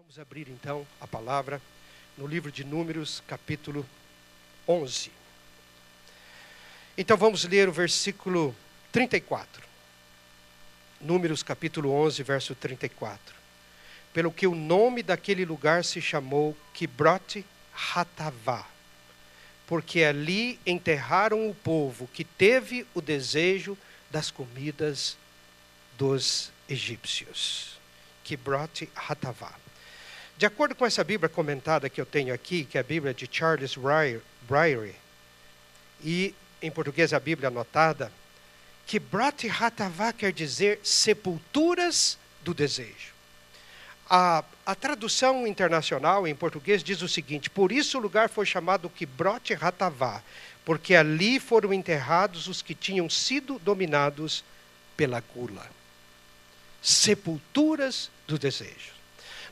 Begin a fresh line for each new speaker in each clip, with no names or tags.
Vamos abrir então a palavra no livro de Números, capítulo 11. Então vamos ler o versículo 34. Números, capítulo 11, verso 34. Pelo que o nome daquele lugar se chamou Kibroth Hattavá, porque ali enterraram o povo que teve o desejo das comidas dos egípcios. Kibroth Hattavá. De acordo com essa Bíblia comentada que eu tenho aqui, que é a Bíblia de Charles Ryrie, e em português a Bíblia anotada, Kibroth Hattavá quer dizer sepulturas do desejo. A tradução internacional em português diz o seguinte: por isso o lugar foi chamado Kibroth Hattavá, porque ali foram enterrados os que tinham sido dominados pela gula. Sepulturas do desejo.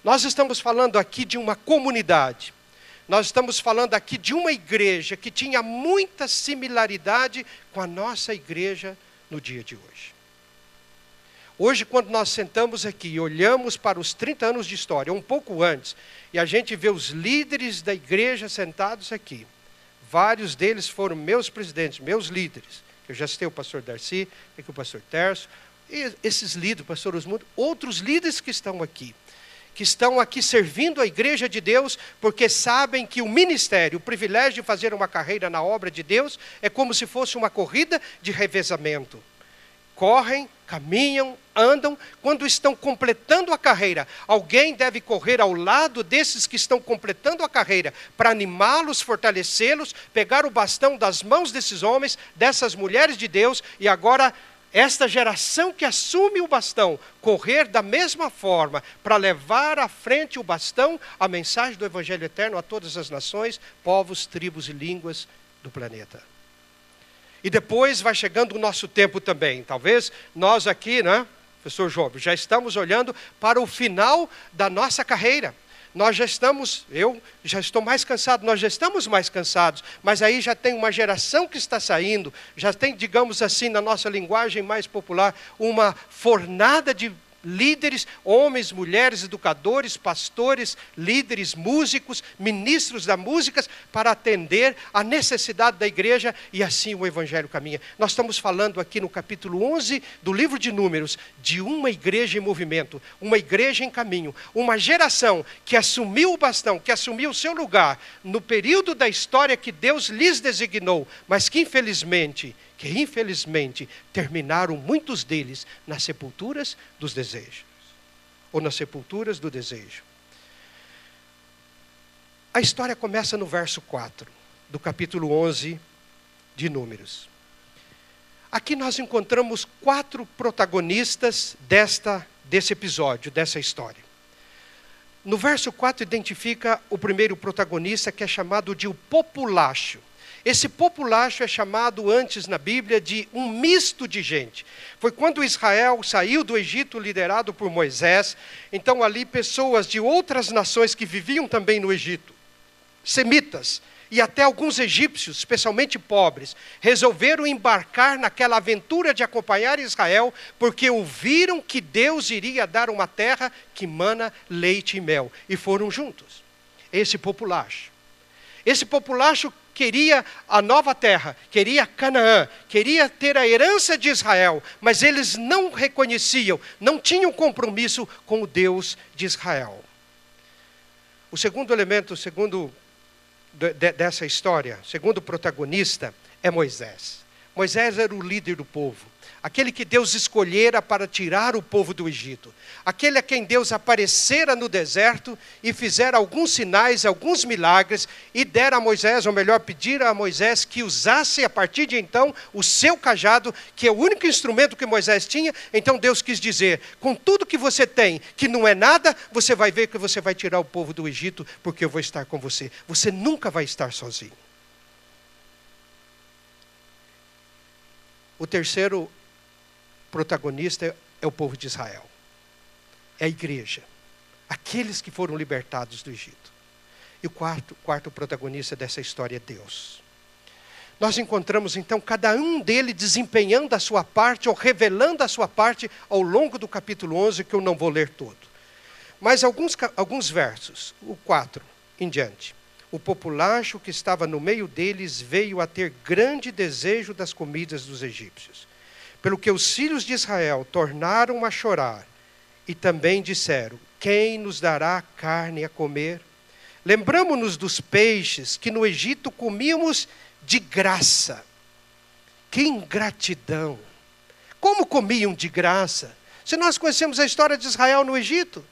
Nós estamos falando aqui de uma comunidade. Nós estamos falando aqui de uma igreja que tinha muita similaridade com a nossa igreja no dia de hoje. Hoje, quando nós sentamos aqui e olhamos para os 30 anos de história, um pouco antes, e a gente vê os líderes da igreja sentados aqui, vários deles foram meus presidentes, meus líderes. Eu já citei o pastor Darcy, aqui o pastor Terço, e esses líderes, o pastor Osmundo, outros líderes que estão aqui servindo a igreja de Deus, porque sabem que o ministério, o privilégio de fazer uma carreira na obra de Deus, é como se fosse uma corrida de revezamento. Correm, caminham, andam, quando estão completando a carreira, alguém deve correr ao lado desses que estão completando a carreira, para animá-los, fortalecê-los, pegar o bastão das mãos desses homens, dessas mulheres de Deus, e agora esta geração que assume o bastão, correr da mesma forma para levar à frente o bastão, a mensagem do Evangelho Eterno a todas as nações, povos, tribos e línguas do planeta. E depois vai chegando o nosso tempo também. Talvez nós aqui, professor João, já estamos olhando para o final da nossa carreira. Eu já estou mais cansado, nós já estamos mais cansados, mas aí já tem uma geração que está saindo, já tem, digamos assim, na nossa linguagem mais popular, uma fornada de líderes, homens, mulheres, educadores, pastores, líderes, músicos, ministros da música, para atender a necessidade da igreja, e assim o Evangelho caminha. Nós estamos falando aqui no capítulo 11 do livro de Números, de uma igreja em movimento, uma igreja em caminho, uma geração que assumiu o bastão, que assumiu o seu lugar, no período da história que Deus lhes designou, mas que infelizmente terminaram muitos deles nas sepulturas dos desejos, ou nas sepulturas do desejo. A história começa no verso 4, do capítulo 11 de Números. Aqui nós encontramos 4 protagonistas desse episódio, dessa história. No verso 4 identifica o primeiro protagonista, que é chamado de o populacho. Esse populacho é chamado antes na Bíblia de um misto de gente. Foi quando Israel saiu do Egito liderado por Moisés. Então ali pessoas de outras nações que viviam também no Egito, semitas e até alguns egípcios, especialmente pobres, resolveram embarcar naquela aventura de acompanhar Israel, porque ouviram que Deus iria dar uma terra que mana leite e mel. E foram juntos. Esse populacho queria a nova terra, queria Canaã, queria ter a herança de Israel, mas eles não reconheciam, não tinham compromisso com o Deus de Israel. O segundo elemento, dessa história, segundo protagonista, é Moisés. Moisés era o líder do povo, aquele que Deus escolhera para tirar o povo do Egito, aquele a quem Deus aparecera no deserto e fizera alguns sinais, alguns milagres, e dera a Moisés, ou melhor, pedira a Moisés que usasse a partir de então o seu cajado, que é o único instrumento que Moisés tinha. Então Deus quis dizer: com tudo que você tem, que não é nada, você vai ver que você vai tirar o povo do Egito, porque eu vou estar com você. Você nunca vai estar sozinho. O terceiro protagonista é o povo de Israel. É a igreja. Aqueles que foram libertados do Egito. E o quarto protagonista dessa história é Deus. Nós encontramos então cada um deles desempenhando a sua parte, ou revelando a sua parte, ao longo do capítulo 11, que eu não vou ler todo. Mais alguns versos, o 4 em diante. O populacho que estava no meio deles veio a ter grande desejo das comidas dos egípcios. Pelo que os filhos de Israel tornaram a chorar e também disseram: quem nos dará carne a comer? Lembramo-nos dos peixes que no Egito comíamos de graça. Que ingratidão! Como comiam de graça? Se nós conhecemos a história de Israel no Egito,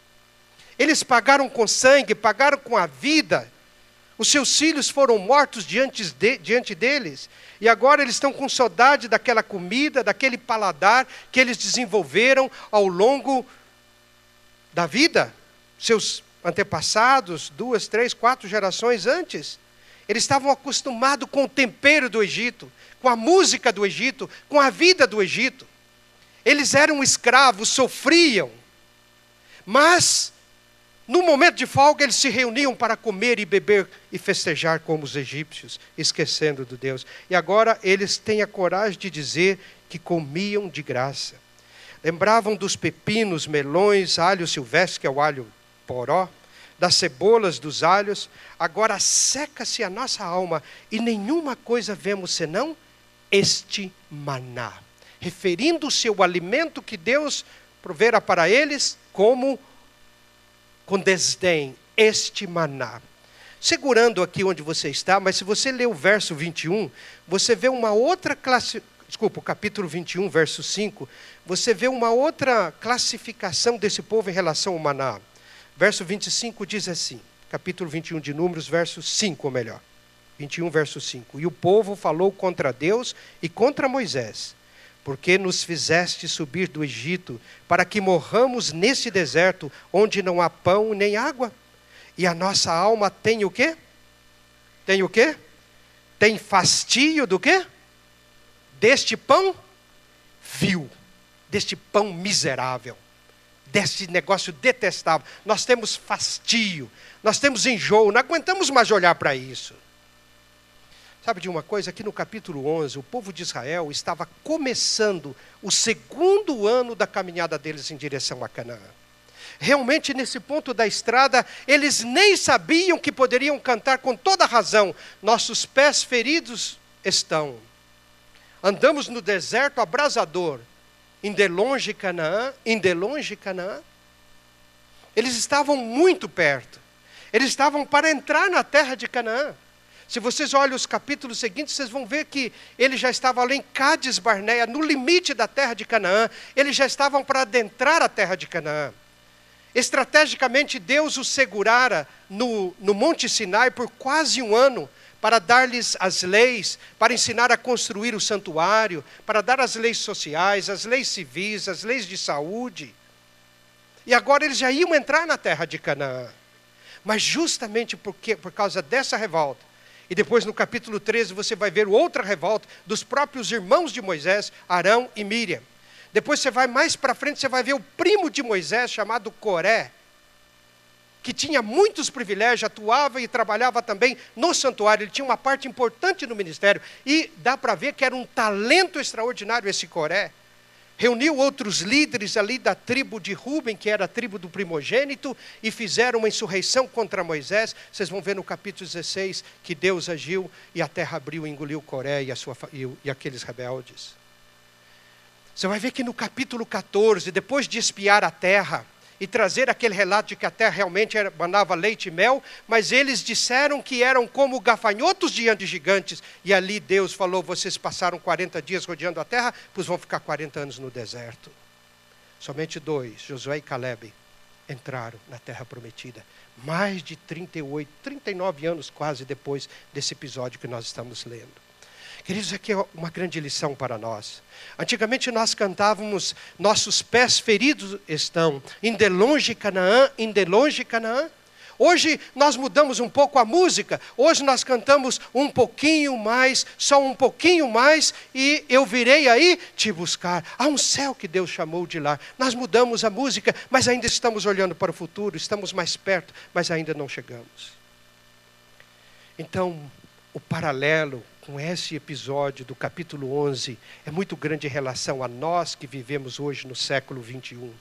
eles pagaram com sangue, pagaram com a vida. Os seus filhos foram mortos diante deles. E agora eles estão com saudade daquela comida, daquele paladar que eles desenvolveram ao longo da vida. Seus antepassados, 2, 3, 4 gerações antes. Eles estavam acostumados com o tempero do Egito, com a música do Egito, com a vida do Egito. Eles eram escravos, sofriam. Mas no momento de folga, eles se reuniam para comer e beber e festejar como os egípcios, esquecendo do Deus. E agora eles têm a coragem de dizer que comiam de graça. Lembravam dos pepinos, melões, alho silvestre, que é o alho poró, das cebolas, dos alhos. Agora seca-se a nossa alma e nenhuma coisa vemos senão este maná. Referindo-se ao alimento que Deus provera para eles como com desdém, este maná. Segurando aqui onde você está, mas se você ler o verso 21, você vê uma outra o capítulo 21, verso 5, você vê uma outra classificação desse povo em relação ao maná. Verso 25 diz assim, capítulo 21 de Números, verso 5, ou melhor. 21, verso 5. E o povo falou contra Deus e contra Moisés: porque nos fizeste subir do Egito, para que morramos nesse deserto, onde não há pão nem água? E a nossa alma tem o quê? Tem o quê? Tem fastio do quê? Deste pão vil, deste pão miserável, deste negócio detestável. Nós temos fastio, nós temos enjoo, não aguentamos mais olhar para isso. Sabe de uma coisa? Aqui no capítulo 11, o povo de Israel estava começando o segundo ano da caminhada deles em direção a Canaã. Realmente, nesse ponto da estrada, eles nem sabiam que poderiam cantar com toda razão: nossos pés feridos estão. Andamos no deserto abrasador, indo longe Canaã, indo longe Canaã. Eles estavam muito perto. Eles estavam para entrar na terra de Canaã. Se vocês olham os capítulos seguintes, vocês vão ver que ele já estava ali em Cádiz Barneia, no limite da terra de Canaã. Eles já estavam para adentrar a terra de Canaã. Estrategicamente, Deus os segurara no Monte Sinai por quase um ano, para dar-lhes as leis, para ensinar a construir o santuário, para dar as leis sociais, as leis civis, as leis de saúde. E agora eles já iam entrar na terra de Canaã. Mas justamente por causa dessa revolta, e depois no capítulo 13 você vai ver outra revolta dos próprios irmãos de Moisés, Arão e Míriam. Depois você vai mais para frente, você vai ver o primo de Moisés, chamado Coré, que tinha muitos privilégios, atuava e trabalhava também no santuário. Ele tinha uma parte importante no ministério. E dá para ver que era um talento extraordinário esse Coré. Reuniu outros líderes ali da tribo de Ruben, que era a tribo do primogênito, e fizeram uma insurreição contra Moisés. Vocês vão ver no capítulo 16 que Deus agiu e a terra abriu e engoliu Coré e aqueles rebeldes. Você vai ver que no capítulo 14, depois de espiar a terra e trazer aquele relato de que a terra realmente manava leite e mel, mas eles disseram que eram como gafanhotos diante de gigantes. E ali Deus falou: vocês passaram 40 dias rodeando a terra, pois vão ficar 40 anos no deserto. Somente 2, Josué e Calebe, entraram na terra prometida. Mais de 39 anos quase depois desse episódio que nós estamos lendo. Queridos, aqui é uma grande lição para nós. Antigamente nós cantávamos: nossos pés feridos estão, indo longe Canaã, indo longe Canaã. Hoje nós mudamos um pouco a música. Hoje nós cantamos um pouquinho mais, só um pouquinho mais, e eu virei aí te buscar. Há um céu que Deus chamou de lá. Nós mudamos a música, mas ainda estamos olhando para o futuro, estamos mais perto, mas ainda não chegamos. Então, o paralelo com esse episódio do capítulo 11 é muito grande em relação a nós que vivemos hoje no século 21.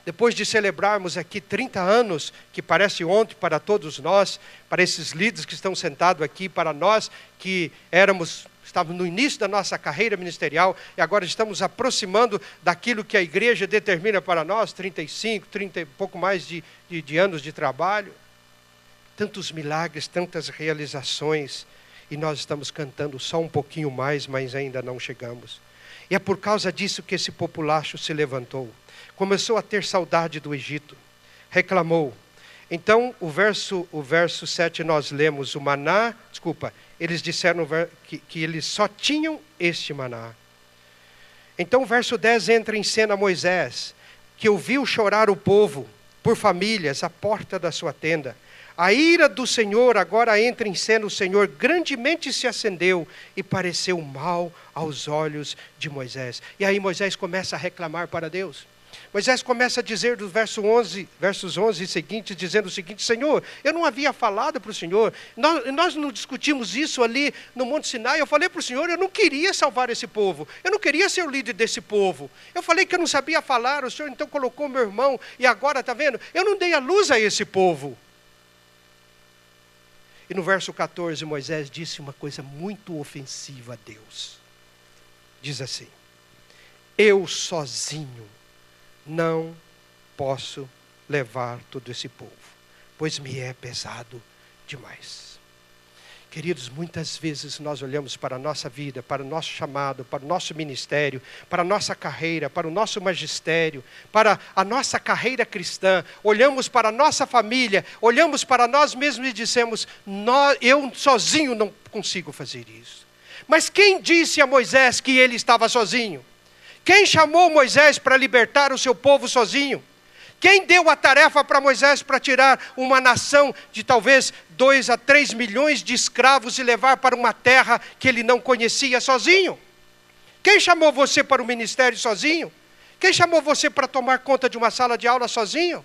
Depois de celebrarmos aqui 30 anos, que parece ontem para todos nós, para esses líderes que estão sentados aqui, para nós que estávamos no início da nossa carreira ministerial e agora estamos aproximando daquilo que a igreja determina para nós, 35, 30 e pouco mais de anos de trabalho. Tantos milagres, tantas realizações, e nós estamos cantando só um pouquinho mais, mas ainda não chegamos. E é por causa disso que esse populacho se levantou. Começou a ter saudade do Egito, reclamou. Então, o verso 7 nós lemos, eles disseram que eles só tinham este maná. Então o verso 10 entra em cena Moisés, que ouviu chorar o povo por famílias à porta da sua tenda. A ira do Senhor agora entra em cena, o Senhor grandemente se acendeu e pareceu mal aos olhos de Moisés. E aí Moisés começa a reclamar para Deus. Moisés começa a dizer dos versos 11 e seguintes, dizendo o seguinte: Senhor, eu não havia falado para o Senhor, nós não discutimos isso ali no Monte Sinai, eu falei para o Senhor, eu não queria salvar esse povo, eu não queria ser o líder desse povo, eu falei que eu não sabia falar, o Senhor então colocou meu irmão, e agora, está vendo, eu não dei a luz a esse povo. E no verso 14, Moisés disse uma coisa muito ofensiva a Deus. Diz assim: eu sozinho não posso levar todo esse povo, pois me é pesado demais. Queridos, muitas vezes nós olhamos para a nossa vida, para o nosso chamado, para o nosso ministério, para a nossa carreira, para o nosso magistério, para a nossa carreira cristã, olhamos para a nossa família, olhamos para nós mesmos e dizemos: eu sozinho não consigo fazer isso. Mas quem disse a Moisés que ele estava sozinho? Quem chamou Moisés para libertar o seu povo sozinho? Quem deu a tarefa para Moisés para tirar uma nação de talvez 2 a 3 milhões de escravos e levar para uma terra que ele não conhecia sozinho? Quem chamou você para o ministério sozinho? Quem chamou você para tomar conta de uma sala de aula sozinho?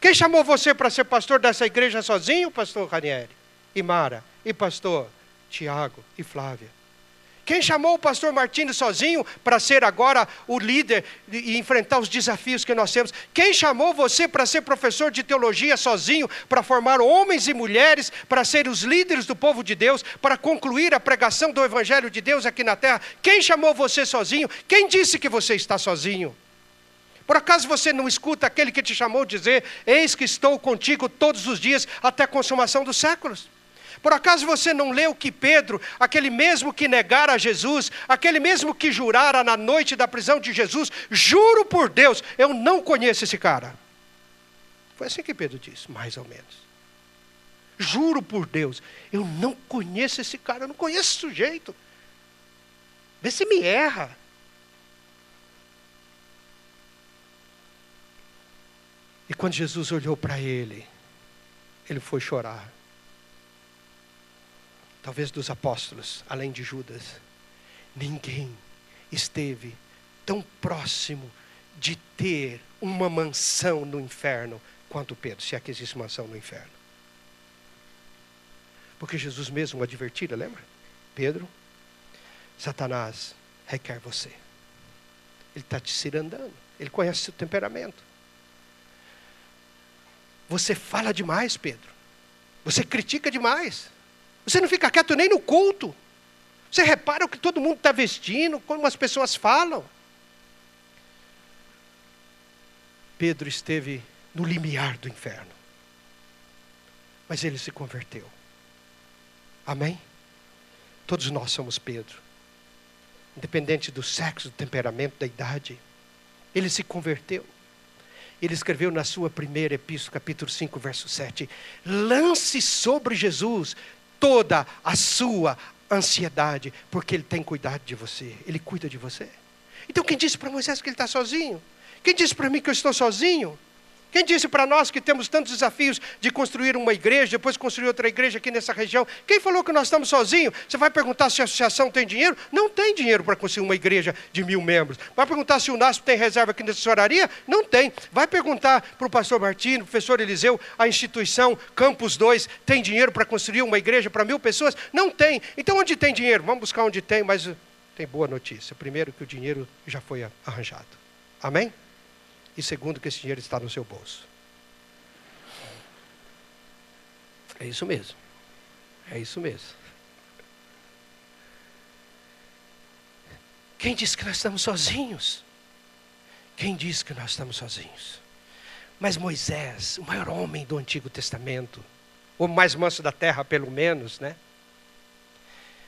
Quem chamou você para ser pastor dessa igreja sozinho, pastor Ranieri, e Mara, e pastor Tiago e Flávia? Quem chamou o pastor Martins sozinho para ser agora o líder e enfrentar os desafios que nós temos? Quem chamou você para ser professor de teologia sozinho, para formar homens e mulheres, para ser os líderes do povo de Deus, para concluir a pregação do evangelho de Deus aqui na terra? Quem chamou você sozinho? Quem disse que você está sozinho? Por acaso você não escuta aquele que te chamou dizer: eis que estou contigo todos os dias até a consumação dos séculos? Por acaso você não leu que Pedro, aquele mesmo que negara Jesus, aquele mesmo que jurara na noite da prisão de Jesus: juro por Deus, eu não conheço esse cara. Foi assim que Pedro disse, mais ou menos. Juro por Deus, eu não conheço esse cara, eu não conheço esse sujeito. Vê se me erra. E quando Jesus olhou para ele foi chorar. Talvez dos apóstolos, além de Judas, ninguém esteve tão próximo de ter uma mansão no inferno quanto Pedro, se é que existe mansão no inferno. Porque Jesus mesmo advertira, lembra? Pedro, Satanás requer você. Ele está te cirandando, ele conhece o seu temperamento. Você fala demais, Pedro. Você critica demais. Você não fica quieto nem no culto. Você repara o que todo mundo está vestindo, como as pessoas falam. Pedro esteve no limiar do inferno. Mas ele se converteu. Amém? Todos nós somos Pedro. Independente do sexo, do temperamento, da idade. Ele se converteu. Ele escreveu na sua primeira epístola, capítulo 5, verso 7. Lance sobre Jesus toda a sua ansiedade, porque Ele tem cuidado de você, Ele cuida de você. Então quem disse para Moisés que ele está sozinho? Quem disse para mim que eu estou sozinho? Quem disse para nós que temos tantos desafios de construir uma igreja, depois construir outra igreja aqui nessa região? Quem falou que nós estamos sozinhos? Você vai perguntar se a associação tem dinheiro? Não tem dinheiro para construir uma igreja de 1000 membros. Vai perguntar se o NASP tem reserva aqui nessa tesouraria? Não tem. Vai perguntar para o pastor Martins, o professor Eliseu, a instituição Campus 2, tem dinheiro para construir uma igreja para 1000 pessoas? Não tem. Então onde tem dinheiro? Vamos buscar onde tem, mas tem boa notícia. Primeiro que o dinheiro já foi arranjado. Amém? E segundo, que esse dinheiro está no seu bolso. É isso mesmo. É isso mesmo. Quem disse que nós estamos sozinhos? Quem disse que nós estamos sozinhos? Mas Moisés, o maior homem do Antigo Testamento, o mais manso da terra, pelo menos, né?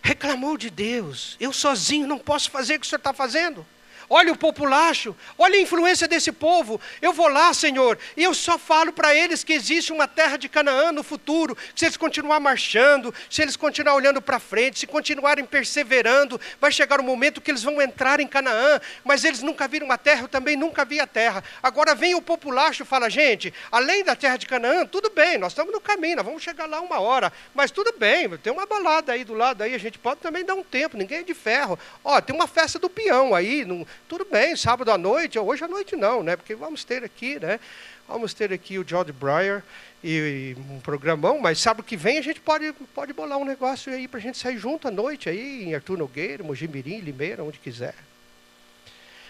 Reclamou de Deus. Eu sozinho não posso fazer o que o Senhor está fazendo. Olha o populacho, olha a influência desse povo. Eu vou lá, Senhor, e eu só falo para eles que existe uma terra de Canaã no futuro. Se eles continuarem marchando, se eles continuarem olhando para frente, se continuarem perseverando, vai chegar um momento que eles vão entrar em Canaã. Mas eles nunca viram a terra, eu também nunca vi a terra. Agora vem o populacho e fala, gente, além da terra de Canaã, tudo bem, nós estamos no caminho, nós vamos chegar lá uma hora. Mas tudo bem, tem uma balada aí do lado, aí a gente pode também dar um tempo, ninguém é de ferro. Ó, tem uma festa do peão aí, tudo bem, sábado à noite, hoje à noite não, né? Porque vamos ter aqui, né? Vamos ter aqui o George Breyer e um programão, mas sábado que vem a gente pode bolar um negócio aí para a gente sair junto à noite aí em Arthur Nogueira, Mojimirim, Limeira, onde quiser.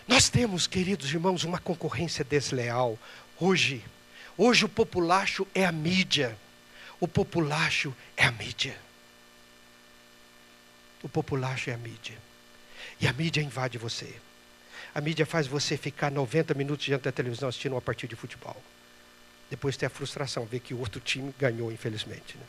Nós temos, queridos irmãos, uma concorrência desleal. Hoje o populacho é a mídia. O populacho é a mídia. O populacho é a mídia. E a mídia invade você. A mídia faz você ficar 90 minutos diante da televisão assistindo uma partida de futebol. Depois tem a frustração, ver que o outro time ganhou, infelizmente. Né?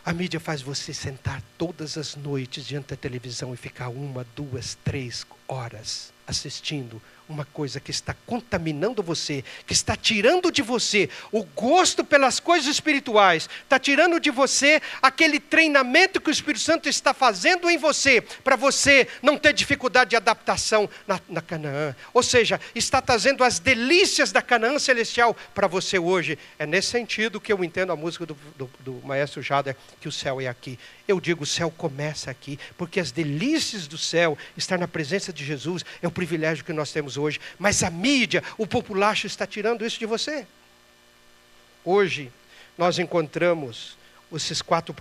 A mídia faz você sentar todas as noites diante da televisão e ficar 1, 2, 3 horas assistindo uma coisa que está contaminando você, que está tirando de você o gosto pelas coisas espirituais, está tirando de você aquele treinamento que o Espírito Santo está fazendo em você, para você não ter dificuldade de adaptação na Canaã. Ou seja, está trazendo as delícias da Canaã celestial para você hoje. É nesse sentido que eu entendo a música do maestro Jader, que o céu é aqui. Eu digo, o céu começa aqui, porque as delícias do céu, estar na presença de Jesus, é o privilégio que nós temos hoje. Mas a mídia, o populacho está tirando isso de você. Hoje, nós encontramos esses 4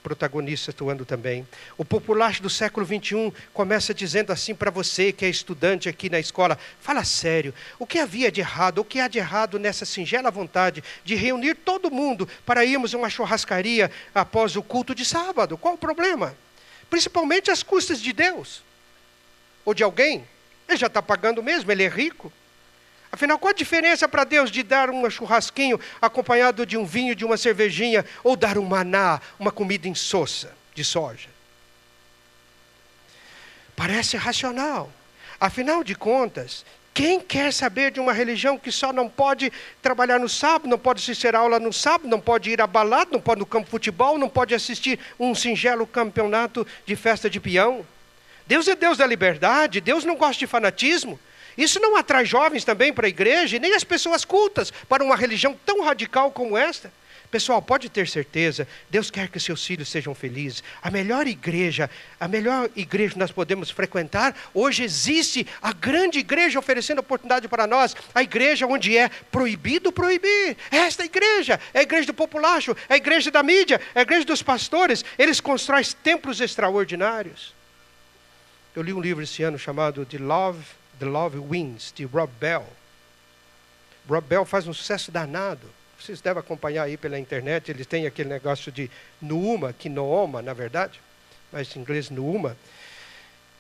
protagonistas atuando também. O populacho do século 21 começa dizendo assim para você que é estudante aqui na escola, fala sério, o que havia de errado, o que há de errado nessa singela vontade de reunir todo mundo para irmos a uma churrascaria após o culto de sábado? Qual o problema? Principalmente às custas de Deus ou de alguém. Ele já está pagando mesmo, ele é rico. Afinal, qual a diferença para Deus de dar um churrasquinho acompanhado de um vinho, de uma cervejinha, ou dar um maná, uma comida insossa de soja? Parece racional. Afinal de contas, quem quer saber de uma religião que só não pode trabalhar no sábado, não pode assistir aula no sábado, não pode ir à balada, não pode ir no campo de futebol, não pode assistir um singelo campeonato de festa de peão? Deus é Deus da liberdade, Deus não gosta de fanatismo. Isso não atrai jovens também para a igreja, e nem as pessoas cultas para uma religião tão radical como esta. Pessoal, pode ter certeza, Deus quer que seus filhos sejam felizes. A melhor igreja que nós podemos frequentar, hoje existe a grande igreja oferecendo oportunidade para nós, a igreja onde é proibido proibir. Esta igreja é a igreja do populacho, é a igreja da mídia, é a igreja dos pastores. Eles constroem templos extraordinários. Eu li um livro esse ano chamado The Love Wins, de Rob Bell. Rob Bell faz um sucesso danado. Vocês devem acompanhar aí pela internet. Ele tem aquele negócio de Nooma, que Nooma, na verdade, mas em inglês Nooma.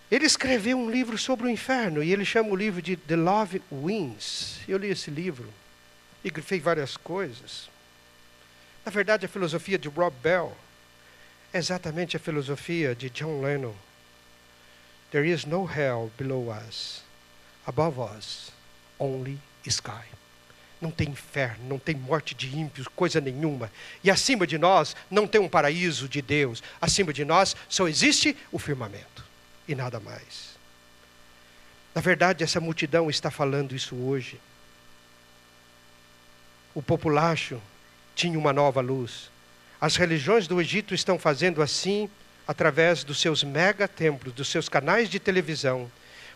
Ele escreveu um livro sobre o inferno, e ele chama o livro de The Love Wins. Eu li esse livro e grifei várias coisas. Na verdade, a filosofia de Rob Bell é exatamente a filosofia de John Lennon. There is no hell below us. Above us, only sky. Não tem inferno, não tem morte de ímpios, coisa nenhuma. E acima de nós não tem um paraíso de Deus. Acima de nós só existe o firmamento e nada mais. Na verdade, essa multidão está falando isso hoje. O populacho tinha uma nova luz. As religiões do Egito estão fazendo assim através dos seus megatemplos, dos seus canais de televisão.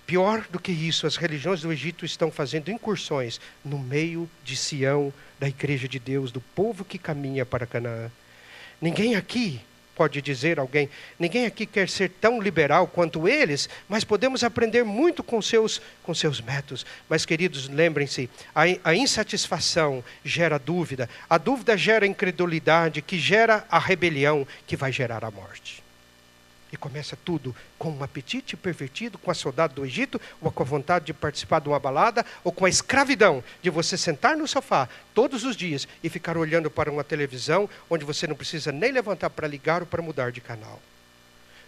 Pior do que isso, as religiões do Egito estão fazendo incursões no meio de Sião, da igreja de Deus, do povo que caminha para Canaã. Ninguém aqui Pode dizer alguém, ninguém aqui quer ser tão liberal quanto eles, mas podemos aprender muito com seus métodos. Mas, queridos, lembrem-se, a insatisfação gera dúvida, a dúvida gera incredulidade, que gera a rebelião, que vai gerar a morte. E começa tudo com um apetite pervertido, com a saudade do Egito, ou com a vontade de participar de uma balada, ou com a escravidão de você sentar no sofá todos os dias e ficar olhando para uma televisão onde você não precisa nem levantar para ligar ou para mudar de canal.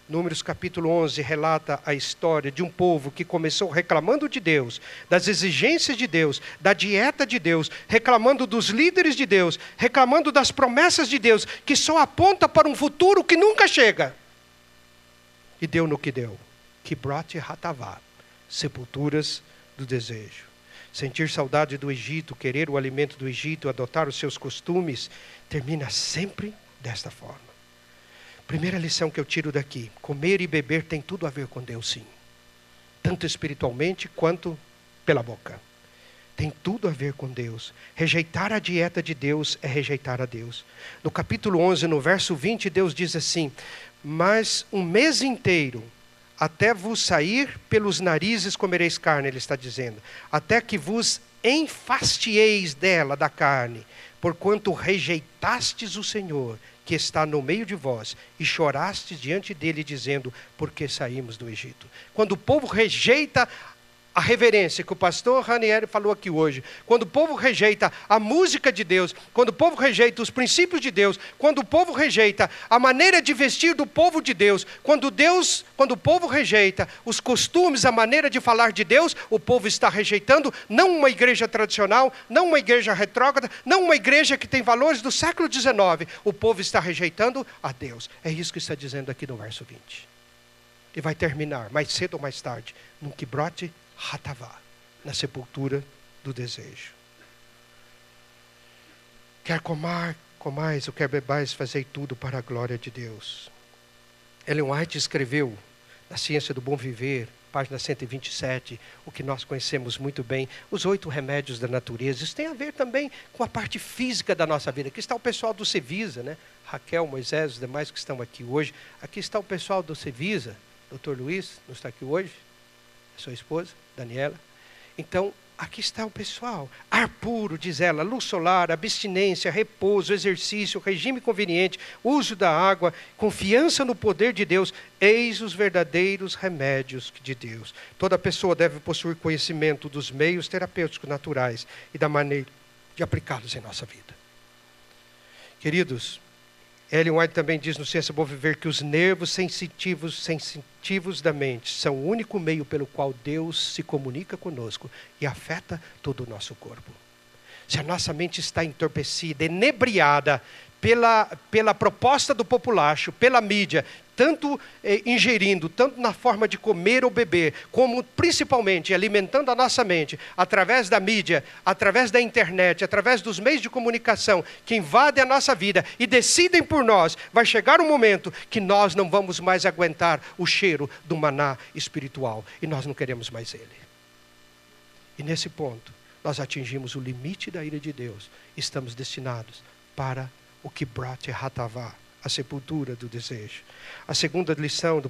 Números capítulo 11 relata a história de um povo que começou reclamando de Deus, das exigências de Deus, da dieta de Deus, reclamando dos líderes de Deus, reclamando das promessas de Deus, que só aponta para um futuro que nunca chega. E deu no que deu. Kibroth Hattaavah, sepulturas do desejo. Sentir saudade do Egito, querer o alimento do Egito, adotar os seus costumes, termina sempre desta forma. Primeira lição que eu tiro daqui: comer e beber tem tudo a ver com Deus, sim. Tanto espiritualmente quanto pela boca. Tem tudo a ver com Deus. Rejeitar a dieta de Deus é rejeitar a Deus. No capítulo 11, no verso 20, Deus diz assim: mas um mês inteiro, até vos sair pelos narizes comereis carne, ele está dizendo, até que vos enfastieis dela, da carne, porquanto rejeitastes o Senhor, que está no meio de vós, e chorastes diante dele, dizendo, por que saímos do Egito? Quando o povo rejeita a reverência que o pastor Ranieri falou aqui hoje, quando o povo rejeita a música de Deus, quando o povo rejeita os princípios de Deus, quando o povo rejeita a maneira de vestir do povo de Deus, quando o povo rejeita os costumes, a maneira de falar de Deus, o povo está rejeitando não uma igreja tradicional, não uma igreja retrógrada, não uma igreja que tem valores do século XIX, o povo está rejeitando a Deus. É isso que está dizendo aqui no verso 20. E vai terminar, mais cedo ou mais tarde, num Kibroth Hattaavah, na sepultura do desejo. Quer comais ou quer bebais, fazei tudo para a glória de Deus. Ellen White escreveu na Ciência do Bom Viver, página 127, o que nós conhecemos muito bem, os 8 remédios da natureza. Isso tem a ver também com a parte física da nossa vida. Aqui está o pessoal do Cevisa, né? Raquel, Moisés, os demais que estão aqui hoje. Aqui está o pessoal do Cevisa, Dr. Luiz, não está aqui hoje? Sua esposa, Daniela. Então, aqui está o pessoal. Ar puro, diz ela, luz solar, abstinência, repouso, exercício, regime conveniente, uso da água, confiança no poder de Deus. Eis os verdadeiros remédios de Deus. Toda pessoa deve possuir conhecimento dos meios terapêuticos naturais e da maneira de aplicá-los em nossa vida. Queridos, Ellen White também diz no Ciência do Bom Viver que os nervos sensitivos da mente são o único meio pelo qual Deus se comunica conosco e afeta todo o nosso corpo. Se a nossa mente está entorpecida, inebriada pela proposta do populacho, pela mídia, tanto ingerindo, tanto na forma de comer ou beber, como principalmente alimentando a nossa mente, através da mídia, através da internet, através dos meios de comunicação que invadem a nossa vida e decidem por nós, vai chegar um momento que nós não vamos mais aguentar o cheiro do maná espiritual e nós não queremos mais ele. E nesse ponto, nós atingimos o limite da ira de Deus. Estamos destinados para o Kibroth Hattaavah, a sepultura do desejo. A segunda lição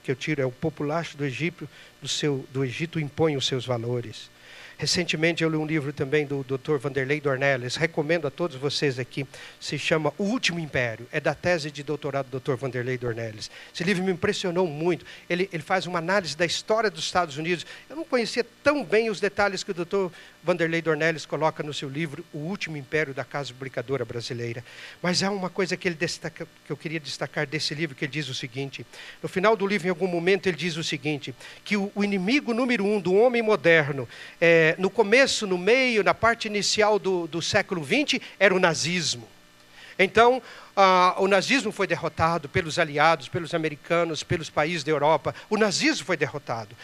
que eu tiro é o populacho do Egito impõe os seus valores. Recentemente eu li um livro também do Dr. Vanderlei Dornelles, recomendo a todos vocês aqui, se chama O Último Império, é da tese de doutorado do Dr. Vanderlei Dornelles. Esse livro me impressionou muito, ele faz uma análise da história dos Estados Unidos. Eu não conhecia tão bem os detalhes que o Dr. Vanderlei Dornelles coloca no seu livro O Último Império da Casa Publicadora Brasileira. Mas há uma coisa que ele destaca, que eu queria destacar desse livro, que ele diz o seguinte, no final do livro, em algum momento, ele diz o seguinte, que o inimigo número 1 do homem moderno, no começo, no meio, na parte inicial do século XX, era o nazismo. Então, o nazismo foi derrotado pelos aliados, pelos americanos, pelos países da Europa. O nazismo foi derrotado.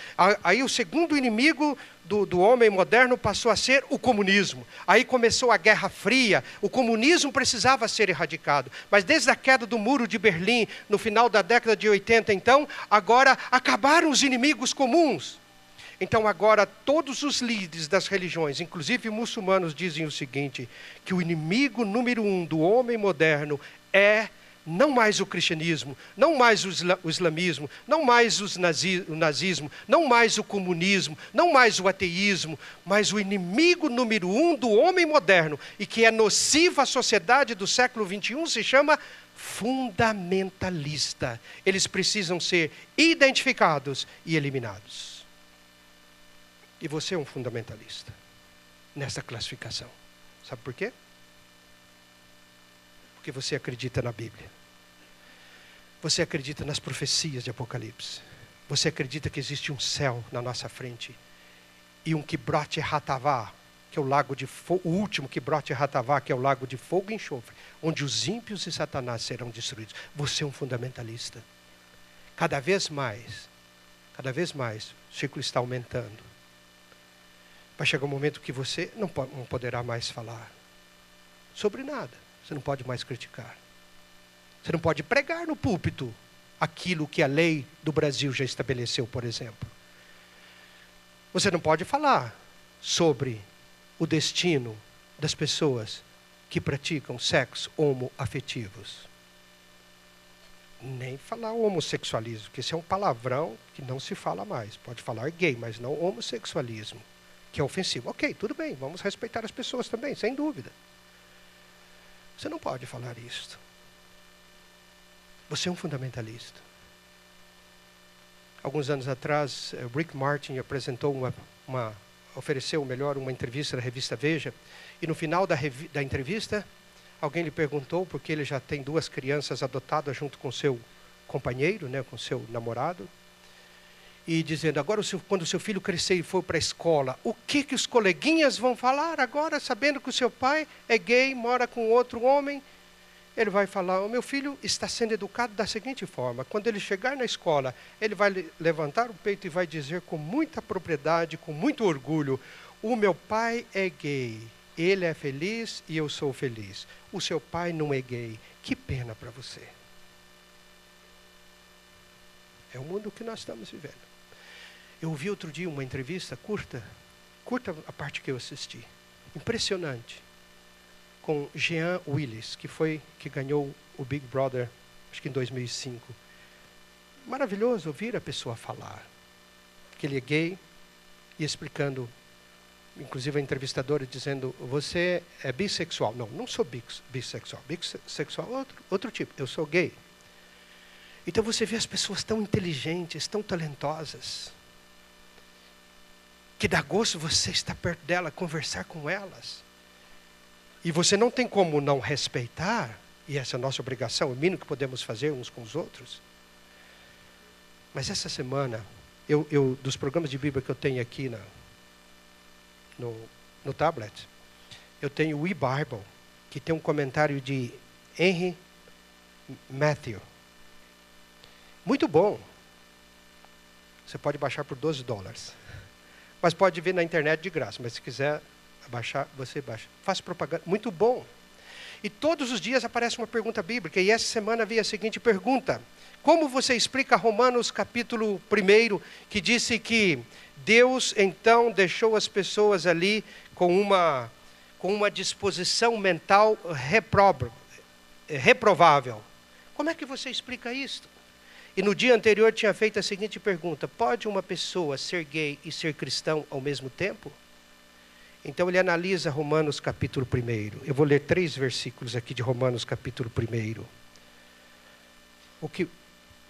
Aí o segundo inimigo do homem moderno passou a ser o comunismo. Aí começou a Guerra Fria. O comunismo precisava ser erradicado. Mas desde a queda do Muro de Berlim, no final da década de 80, então, agora acabaram os inimigos comuns. Então agora todos os líderes das religiões, inclusive muçulmanos, dizem o seguinte, que o inimigo número 1 do homem moderno é Não mais o cristianismo, não mais o islamismo, não mais o nazismo, não mais o comunismo, não mais o ateísmo, mas o inimigo número 1 do homem moderno, e que é nocivo à sociedade do século XXI, se chama fundamentalista. Eles precisam ser identificados e eliminados. E você é um fundamentalista nessa classificação. Sabe por quê? Porque você acredita na Bíblia. Você acredita nas profecias de Apocalipse. Você acredita que existe um céu na nossa frente. E um Kibroth Hatavá, que é o lago de fogo, o último Kibroth Hatavá, que é o lago de fogo e enxofre, onde os ímpios e Satanás serão destruídos. Você é um fundamentalista. Cada vez mais, o ciclo está aumentando. Vai chegar um momento que você não poderá mais falar sobre nada. Você não pode mais criticar. Você não pode pregar no púlpito aquilo que a lei do Brasil já estabeleceu, por exemplo. Você não pode falar sobre o destino das pessoas que praticam sexo homoafetivos. Nem falar homossexualismo, porque esse é um palavrão que não se fala mais. Pode falar gay, mas não homossexualismo, que é ofensivo. Ok, tudo bem, vamos respeitar as pessoas também, sem dúvida. Você não pode falar isso. Você é um fundamentalista. Alguns anos atrás, Rick Martin apresentou ofereceu uma entrevista na revista Veja, e no final da entrevista, alguém lhe perguntou, porque ele já tem 2 crianças adotadas junto com seu companheiro, né, com seu namorado, e dizendo, agora quando o seu filho crescer e for para a escola, o que os coleguinhas vão falar agora, sabendo que o seu pai é gay, mora com outro homem? Ele vai falar, o meu filho está sendo educado da seguinte forma, quando ele chegar na escola, ele vai levantar o peito e vai dizer com muita propriedade, com muito orgulho, o meu pai é gay, ele é feliz e eu sou feliz. O seu pai não é gay, que pena para você. É o mundo que nós estamos vivendo. Eu ouvi outro dia uma entrevista curta a parte que eu assisti, impressionante, com Jean Willis, que ganhou o Big Brother, acho que em 2005. Maravilhoso ouvir a pessoa falar que ele é gay e explicando, inclusive a entrevistadora dizendo, você é bissexual. Não sou bissexual. Bissexual é outro tipo, eu sou gay. Então você vê as pessoas tão inteligentes, tão talentosas, que dá gosto você estar perto dela, conversar com elas. E você não tem como não respeitar, e essa é a nossa obrigação, o mínimo que podemos fazer uns com os outros. Mas essa semana, dos programas de Bíblia que eu tenho aqui no tablet, eu tenho o e-Bible, que tem um comentário de Henry Matthew. Muito bom. Você pode baixar por $12. Mas pode ver na internet de graça, mas se quiser baixar, você baixa. Faça propaganda, muito bom. E todos os dias aparece uma pergunta bíblica, e essa semana veio a seguinte pergunta: como você explica Romanos capítulo 1, que disse que Deus então deixou as pessoas ali com uma disposição mental reprovável? Como é que você explica isto? E no dia anterior tinha feito a seguinte pergunta: pode uma pessoa ser gay e ser cristão ao mesmo tempo? Então ele analisa Romanos capítulo 1. Eu vou ler 3 versículos aqui de Romanos capítulo 1. O que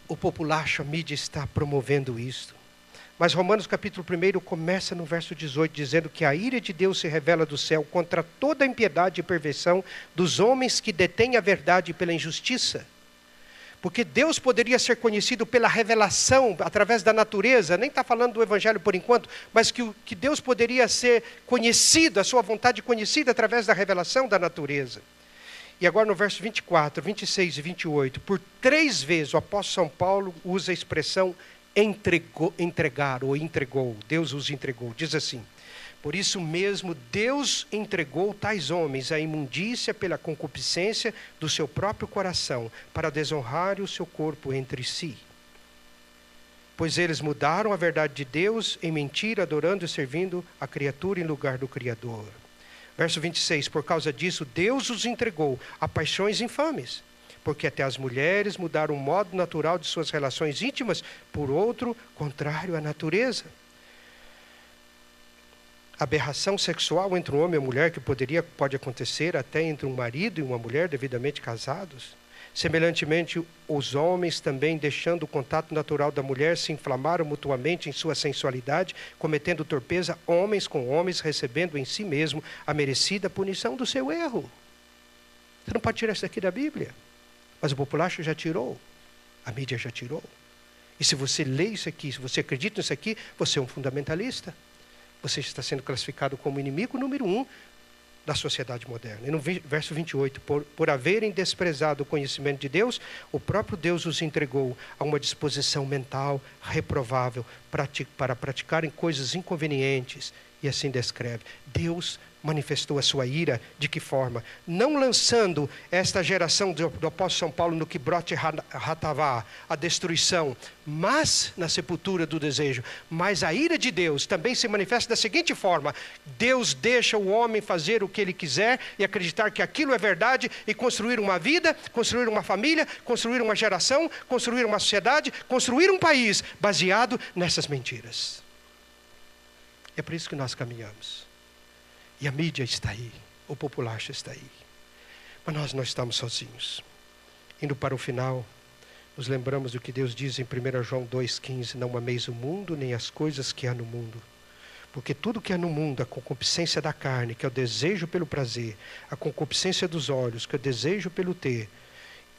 o populacho, a mídia está promovendo isto. Mas Romanos capítulo 1 começa no verso 18, dizendo que a ira de Deus se revela do céu contra toda a impiedade e perversão dos homens que detêm a verdade pela injustiça. Porque Deus poderia ser conhecido pela revelação, através da natureza, nem está falando do Evangelho por enquanto, mas que Deus poderia ser conhecido, a sua vontade conhecida através da revelação da natureza. E agora no verso 24, 26 e 28, por 3 vezes o apóstolo São Paulo usa a expressão entregar ou entregou, Deus os entregou, diz assim: por isso mesmo Deus entregou tais homens à imundícia pela concupiscência do seu próprio coração, para desonrar o seu corpo entre si. Pois eles mudaram a verdade de Deus em mentira, adorando e servindo a criatura em lugar do Criador. Verso 26, por causa disso Deus os entregou a paixões infames, porque até as mulheres mudaram o modo natural de suas relações íntimas por outro contrário à natureza. Aberração sexual entre um homem e uma mulher que pode acontecer até entre um marido e uma mulher devidamente casados. Semelhantemente, os homens também, deixando o contato natural da mulher, se inflamaram mutuamente em sua sensualidade, cometendo torpeza homens com homens, recebendo em si mesmo a merecida punição do seu erro. Você não pode tirar isso daqui da Bíblia. Mas o populacho já tirou. A mídia já tirou. E se você lê isso aqui, se você acredita nisso aqui, você é um fundamentalista. Você está sendo classificado como inimigo número 1 da sociedade moderna. E no verso 28, por haverem desprezado o conhecimento de Deus, o próprio Deus os entregou a uma disposição mental reprovável para praticarem coisas inconvenientes. E assim descreve. Deus manifestou a sua ira, de que forma? Não lançando esta geração do apóstolo São Paulo no Kibrot Hatavá, a destruição, mas na sepultura do desejo. Mas a ira de Deus também se manifesta da seguinte forma: Deus deixa o homem fazer o que ele quiser e acreditar que aquilo é verdade e construir uma vida, construir uma família, construir uma geração, construir uma sociedade, construir um país baseado nessas mentiras. É por isso que nós caminhamos. E a mídia está aí, o populacho está aí. Mas nós não estamos sozinhos. Indo para o final, nos lembramos do que Deus diz em 1 João 2,15: não ameis o mundo, nem as coisas que há no mundo. Porque tudo que há no mundo, a concupiscência da carne, que é o desejo pelo prazer, a concupiscência dos olhos, que é o desejo pelo ter,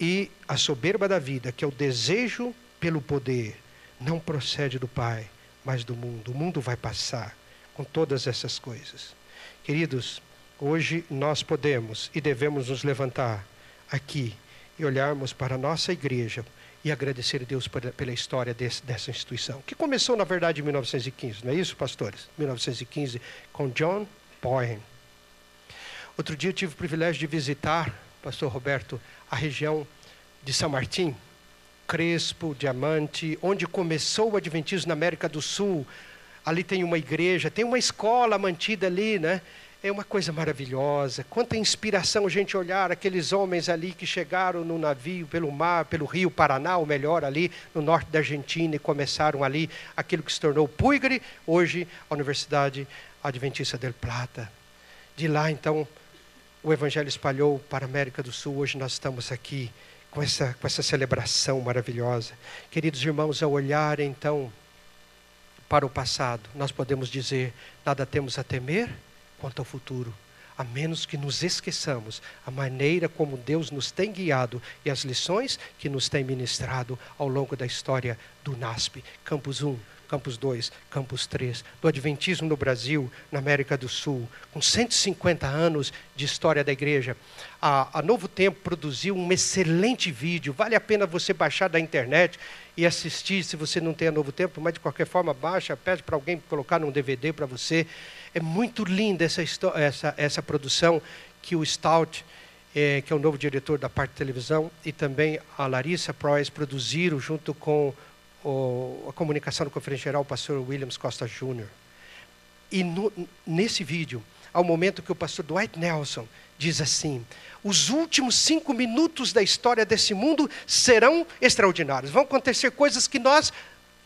e a soberba da vida, que é o desejo pelo poder, não procede do Pai, mas do mundo. O mundo vai passar com todas essas coisas. Queridos, hoje nós podemos e devemos nos levantar aqui e olharmos para a nossa igreja e agradecer a Deus pela história dessa instituição, que começou, na verdade, em 1915, não é isso, pastores? 1915, com John Boyne. Outro dia eu tive o privilégio de visitar, pastor Roberto, a região de São Martim, Crespo, Diamante, onde começou o Adventismo na América do Sul. Ali tem uma igreja, tem uma escola mantida ali, né? É uma coisa maravilhosa. Quanta inspiração a gente olhar aqueles homens ali que chegaram no navio pelo mar, pelo rio Paraná, ou melhor, ali no norte da Argentina, e começaram ali aquilo que se tornou Puigre, hoje a Universidade Adventista del Plata. De lá, então, o Evangelho espalhou para a América do Sul. Hoje nós estamos aqui com essa celebração maravilhosa. Queridos irmãos, ao olhar, então, para o passado, nós podemos dizer: nada temos a temer quanto ao futuro, a menos que nos esqueçamos a maneira como Deus nos tem guiado e as lições que nos tem ministrado ao longo da história do NASP. Campus 1, Campus 2, Campus 3, do Adventismo no Brasil, na América do Sul, com 150 anos de história da igreja. A Novo Tempo produziu um excelente vídeo, vale a pena você baixar da internet e assistir, se você não tem a Novo Tempo, mas de qualquer forma baixa, pede para alguém colocar num DVD para você. É muito linda essa produção que o Stout, que é o novo diretor da parte de televisão, e também a Larissa Prois produziram junto com a comunicação do Conferência Geral, o pastor Williams Costa Jr. E nesse vídeo, ao momento que o pastor Dwight Nelson diz assim: os últimos 5 minutos da história desse mundo serão extraordinários. Vão acontecer coisas que nós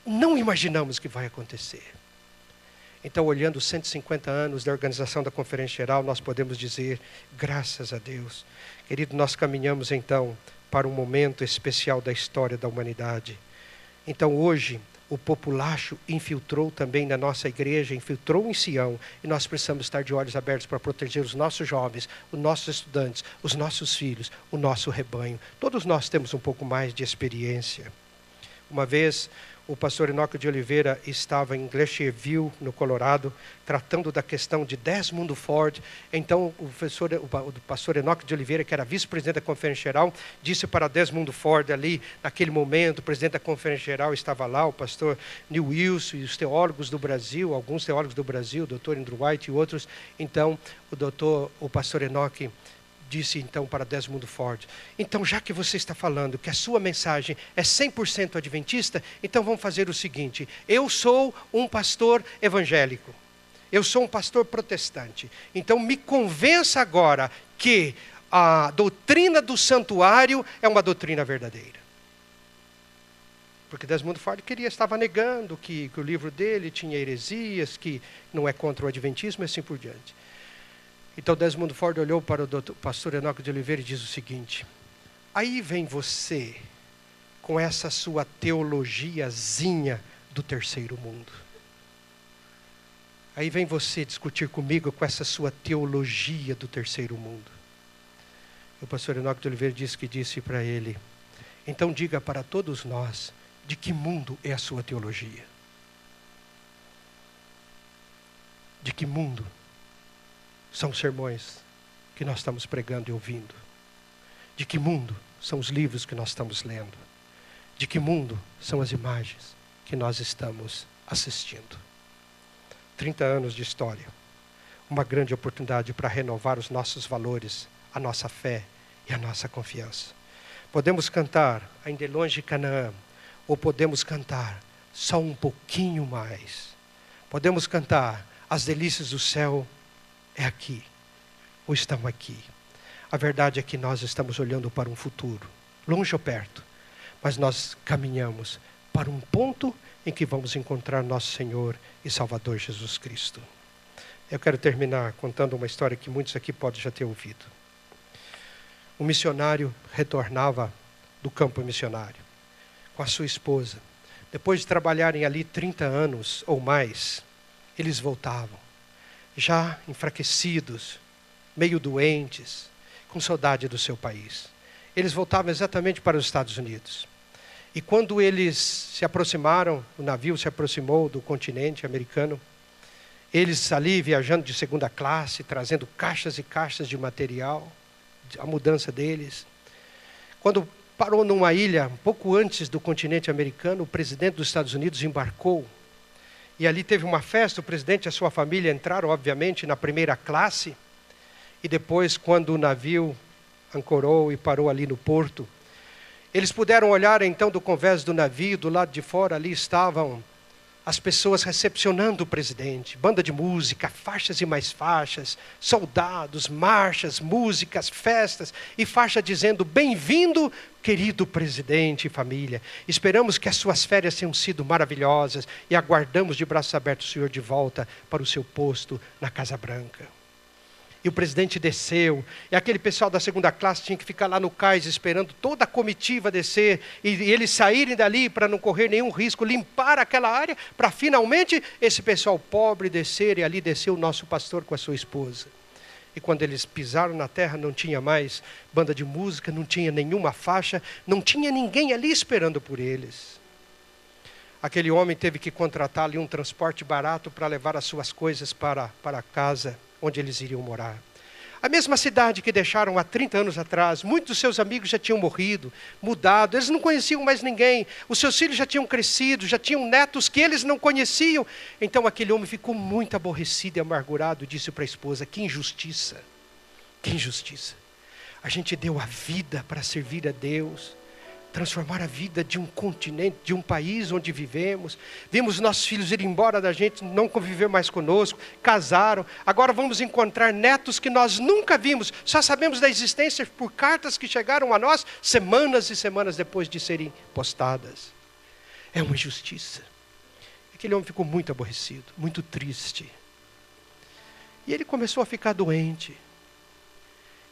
não imaginamos que vai acontecer. Então, olhando os 150 anos da organização da Conferência Geral, nós podemos dizer: graças a Deus. Querido, nós caminhamos então para um momento especial da história da humanidade. Então, hoje, o populacho infiltrou também na nossa igreja, infiltrou em Sião, e nós precisamos estar de olhos abertos para proteger os nossos jovens, os nossos estudantes, os nossos filhos, o nosso rebanho. Todos nós temos um pouco mais de experiência. Uma vez, o pastor Enoque de Oliveira estava em Glacierville, no Colorado, tratando da questão de Desmond Ford. Então, o pastor Enoque de Oliveira, que era vice-presidente da Conferência Geral, disse para Desmond Ford ali, naquele momento, o presidente da Conferência Geral estava lá, o pastor Neil Wilson e os teólogos do Brasil, alguns teólogos do Brasil, o doutor Andrew White e outros. Então, o pastor Enoque disse então para Desmond Ford: então, já que você está falando que a sua mensagem é 100% adventista, então vamos fazer o seguinte: eu sou um pastor evangélico, eu sou um pastor protestante, então me convença agora que a doutrina do santuário é uma doutrina verdadeira. Porque Desmond Ford estava negando que o livro dele tinha heresias, que não é contra o adventismo e assim por diante. Então Desmond Ford olhou para o pastor Enoque de Oliveira e diz o seguinte: aí vem você com essa sua teologiazinha do terceiro mundo. Aí vem você discutir comigo com essa sua teologia do terceiro mundo. O pastor Enoque de Oliveira disse para ele: então diga para todos nós, de que mundo é a sua teologia? De que mundo são os sermões que nós estamos pregando e ouvindo? De que mundo são os livros que nós estamos lendo? De que mundo são as imagens que nós estamos assistindo? 30 anos de história, uma grande oportunidade para renovar os nossos valores, a nossa fé e a nossa confiança. Podemos cantar Ainda longe de Canaã, ou podemos cantar só um pouquinho mais. Podemos cantar as delícias do céu é aqui, ou estão aqui. A verdade é que nós estamos olhando para um futuro, longe ou perto, mas nós caminhamos para um ponto em que vamos encontrar nosso Senhor e Salvador Jesus Cristo. Eu quero terminar contando uma história que muitos aqui podem já ter ouvido. Um missionário retornava do campo missionário com a sua esposa. Depois de trabalharem ali 30 anos ou mais, eles voltavam, já enfraquecidos, meio doentes, com saudade do seu país. Eles voltavam exatamente para os Estados Unidos. E quando eles se aproximaram, o navio se aproximou do continente americano, eles ali viajando de segunda classe, trazendo caixas e caixas de material, a mudança deles. Quando parou numa ilha, um pouco antes do continente americano, o presidente dos Estados Unidos embarcou. E ali teve uma festa, o presidente e a sua família entraram, obviamente, na primeira classe. E depois, quando o navio ancorou e parou ali no porto, eles puderam olhar então do convés do navio, do lado de fora ali estavam as pessoas recepcionando o presidente, banda de música, faixas e mais faixas, soldados, marchas, músicas, festas e faixa dizendo: bem-vindo, querido presidente e família. Esperamos que as suas férias tenham sido maravilhosas e aguardamos de braços abertos o senhor de volta para o seu posto na Casa Branca. E o presidente desceu, e aquele pessoal da segunda classe tinha que ficar lá no cais esperando toda a comitiva descer, e eles saírem dali para não correr nenhum risco, limpar aquela área, para finalmente esse pessoal pobre descer, e ali desceu o nosso pastor com a sua esposa. E quando eles pisaram na terra, não tinha mais banda de música, não tinha nenhuma faixa, não tinha ninguém ali esperando por eles. Aquele homem teve que contratar ali um transporte barato para levar as suas coisas para a casa onde eles iriam morar. A mesma cidade que deixaram há 30 anos atrás, muitos dos seus amigos já tinham morrido, mudado, eles não conheciam mais ninguém, os seus filhos já tinham crescido, já tinham netos que eles não conheciam. Então aquele homem ficou muito aborrecido e amargurado e disse para a esposa: que injustiça, que injustiça. A gente deu a vida para servir a Deus, transformar a vida de um continente, de um país onde vivemos. Vimos nossos filhos ir embora da gente, não conviver mais conosco, casaram. Agora vamos encontrar netos que nós nunca vimos, só sabemos da existência por cartas que chegaram a nós semanas e semanas depois de serem postadas. É uma injustiça. Aquele homem ficou muito aborrecido, muito triste. E ele começou a ficar doente.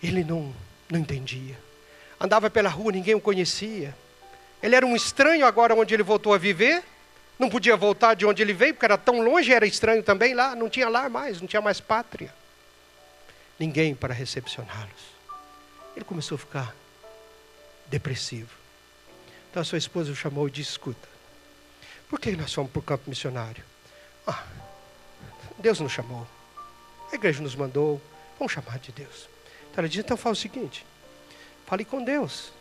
Ele não entendia. Andava pela rua, ninguém o conhecia. Ele era um estranho agora onde ele voltou a viver. Não podia voltar de onde ele veio, porque era tão longe, era estranho também lá. Não tinha lar mais, não tinha mais pátria. Ninguém para recepcioná-los. Ele começou a ficar depressivo. Então a sua esposa o chamou e disse: escuta, por que nós fomos para o campo missionário? Deus nos chamou. A igreja nos mandou, vamos chamar de Deus. Então ela disse: então fala o seguinte, fale com Deus,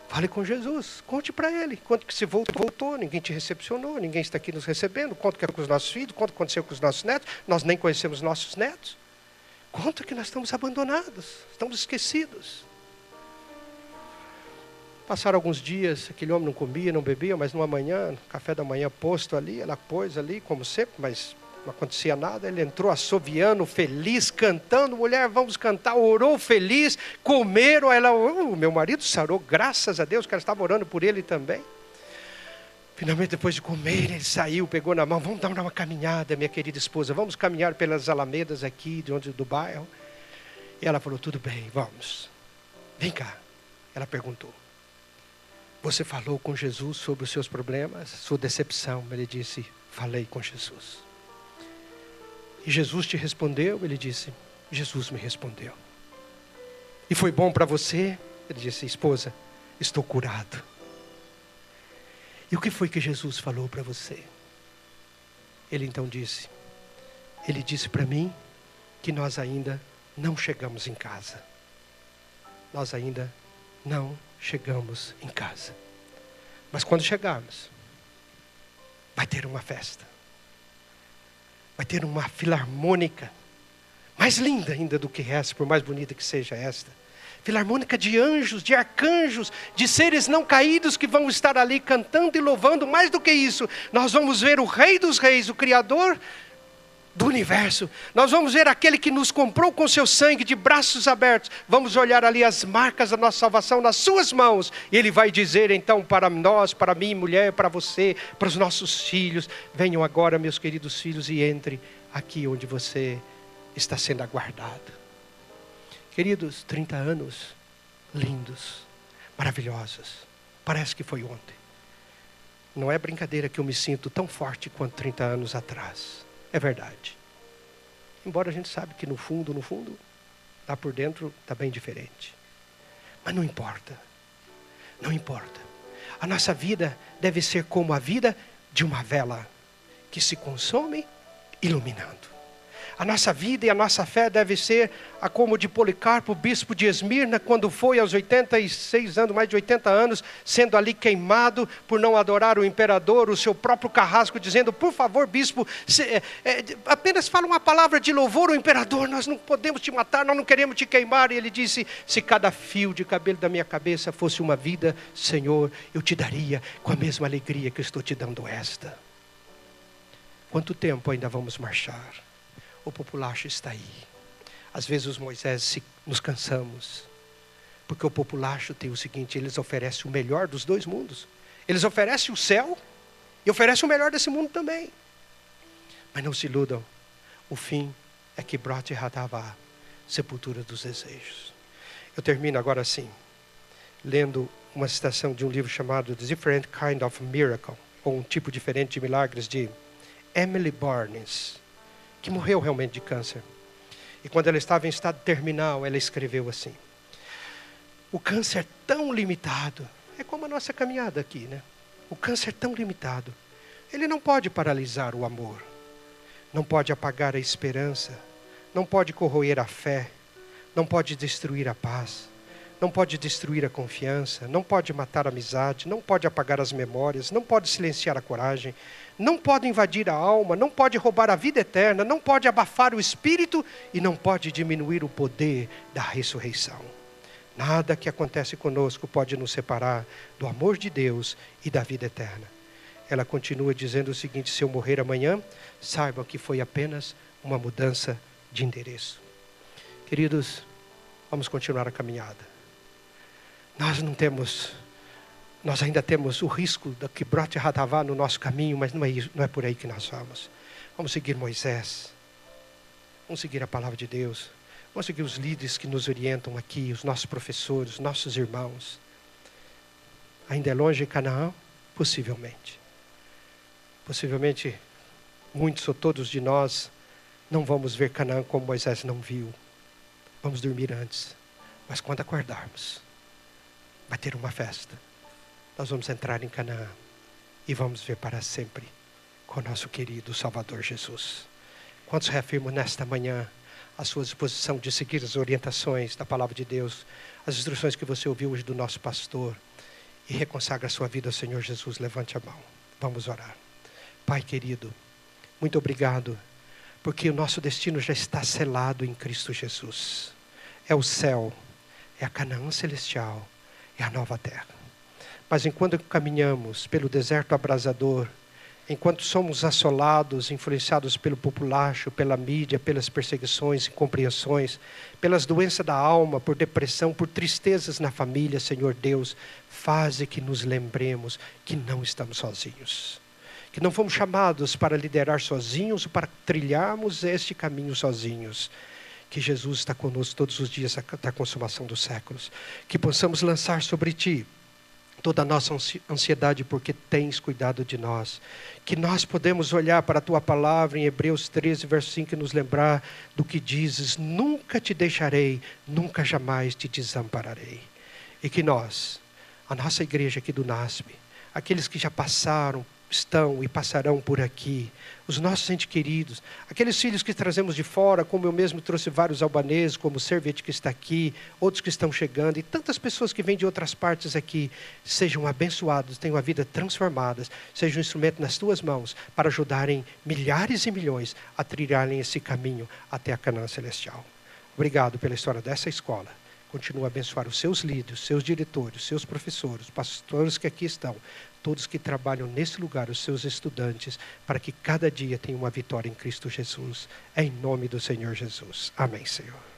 fale com Jesus, conte para Ele, conte que se voltou, ninguém te recepcionou, ninguém está aqui nos recebendo, conta que é com os nossos filhos, conta o que aconteceu com os nossos netos, nós nem conhecemos nossos netos, conta que nós estamos abandonados, estamos esquecidos. Passaram alguns dias, aquele homem não comia, não bebia, mas numa manhã, café da manhã posto ali, ela pôs ali, como sempre, mas Não acontecia nada, ele entrou assoviando, feliz, cantando. Mulher, vamos cantar. Orou feliz, comeram. Meu marido sarou, graças a Deus, que ela estava orando por ele também. Finalmente, depois de comer, ele saiu, pegou na mão. Vamos dar uma caminhada, minha querida esposa. Vamos caminhar pelas alamedas aqui, do bairro. E ela falou, tudo bem, vamos. Vem cá. Ela perguntou, você falou com Jesus sobre os seus problemas, sua decepção? Ele disse, falei com Jesus. E Jesus te respondeu? Ele disse, Jesus me respondeu. E foi bom para você? Ele disse, esposa, estou curado. E o que foi que Jesus falou para você? Ele então disse, ele disse para mim que nós ainda não chegamos em casa. Nós ainda não chegamos em casa. Mas quando chegarmos, vai ter uma festa. Vai ter uma filarmônica, mais linda ainda do que essa, por mais bonita que seja esta. Filarmônica de anjos, de arcanjos, de seres não caídos que vão estar ali cantando e louvando. Mais do que isso, nós vamos ver o Rei dos Reis, o Criador do universo. Nós vamos ver aquele que nos comprou com seu sangue, de braços abertos. Vamos olhar ali as marcas da nossa salvação nas suas mãos. E Ele vai dizer então para nós, para mim, mulher, para você, para os nossos filhos, venham agora, meus queridos filhos, e entre aqui onde você está sendo aguardado. Queridos, 30 anos lindos, maravilhosos. Parece que foi ontem. Não é brincadeira que eu me sinto tão forte quanto 30 anos atrás. É verdade. Embora a gente sabe que no fundo, lá por dentro está bem diferente. Mas não importa. Não importa. A nossa vida deve ser como a vida de uma vela que se consome iluminando. A nossa vida e a nossa fé deve ser a como de Policarpo, bispo de Esmirna, quando foi aos 86 anos, mais de 80 anos, sendo ali queimado por não adorar o imperador, o seu próprio carrasco, dizendo, por favor, bispo, apenas fala uma palavra de louvor ao imperador, nós não podemos te matar, nós não queremos te queimar. E ele disse, se cada fio de cabelo da minha cabeça fosse uma vida, Senhor, eu te daria com a mesma alegria que eu estou te dando esta. Quanto tempo ainda vamos marchar? O populacho está aí. Às vezes os Moisés nos cansamos. Porque o populacho tem o seguinte, eles oferecem o melhor dos dois mundos. Eles oferecem o céu e oferecem o melhor desse mundo também. Mas não se iludam. O fim é que brote Ratavá, sepultura dos desejos. Eu termino agora assim, lendo uma citação de um livro chamado The Different Kind of Miracle, ou um tipo diferente de milagres, de Emily Barnes, que morreu realmente de câncer. E quando ela estava em estado terminal, ela escreveu assim, o câncer é tão limitado, é como a nossa caminhada aqui, né? O câncer é tão limitado, ele não pode paralisar o amor, não pode apagar a esperança, não pode corroer a fé, não pode destruir a paz, não pode destruir a confiança, não pode matar a amizade, não pode apagar as memórias, não pode silenciar a coragem, não pode invadir a alma, não pode roubar a vida eterna, não pode abafar o espírito e não pode diminuir o poder da ressurreição. Nada que acontece conosco pode nos separar do amor de Deus e da vida eterna. Ela continua dizendo o seguinte, se eu morrer amanhã, saibam que foi apenas uma mudança de endereço. Queridos, vamos continuar a caminhada. Nós ainda temos o risco de que brote Ratavá no nosso caminho, mas não é por aí que nós vamos. Vamos seguir Moisés, vamos seguir a palavra de Deus, vamos seguir os líderes que nos orientam aqui, os nossos professores, os nossos irmãos. Ainda é longe Canaã? Possivelmente. Possivelmente, muitos ou todos de nós não vamos ver Canaã como Moisés não viu. Vamos dormir antes, mas quando acordarmos, vai ter uma festa. Nós vamos entrar em Canaã e vamos ver para sempre com o nosso querido Salvador Jesus. Quantos reafirmam nesta manhã a sua disposição de seguir as orientações da palavra de Deus, as instruções que você ouviu hoje do nosso pastor, e reconsagra a sua vida ao Senhor Jesus? Levante a mão. Vamos orar. Pai querido, muito obrigado, porque o nosso destino já está selado em Cristo Jesus. É o céu, é a Canaã celestial, é a nova terra. Mas enquanto caminhamos pelo deserto abrasador, enquanto somos assolados, influenciados pelo populacho, pela mídia, pelas perseguições, incompreensões, pelas doenças da alma, por depressão, por tristezas na família, Senhor Deus, faze que nos lembremos que não estamos sozinhos. Que não fomos chamados para liderar sozinhos ou para trilharmos este caminho sozinhos. Que Jesus está conosco todos os dias até a consumação dos séculos. Que possamos lançar sobre Ti toda a nossa ansiedade, porque tens cuidado de nós. Que nós podemos olhar para a Tua palavra em Hebreus 13, verso 5, e nos lembrar do que dizes: nunca te deixarei, nunca jamais te desampararei. E que nós, a nossa igreja aqui do NASP, aqueles que já passaram, estão e passarão por aqui, os nossos entes queridos, aqueles filhos que trazemos de fora, como eu mesmo trouxe vários albaneses, como o Servete que está aqui, outros que estão chegando, e tantas pessoas que vêm de outras partes aqui, sejam abençoados, tenham a vida transformada, sejam um instrumento nas Tuas mãos, para ajudarem milhares e milhões a trilharem esse caminho até a Canaã Celestial. Obrigado pela história dessa escola. Continua a abençoar os seus líderes, seus diretores, seus professores, pastores que aqui estão, todos que trabalham nesse lugar, os seus estudantes, para que cada dia tenha uma vitória em Cristo Jesus. É em nome do Senhor Jesus. Amém, Senhor.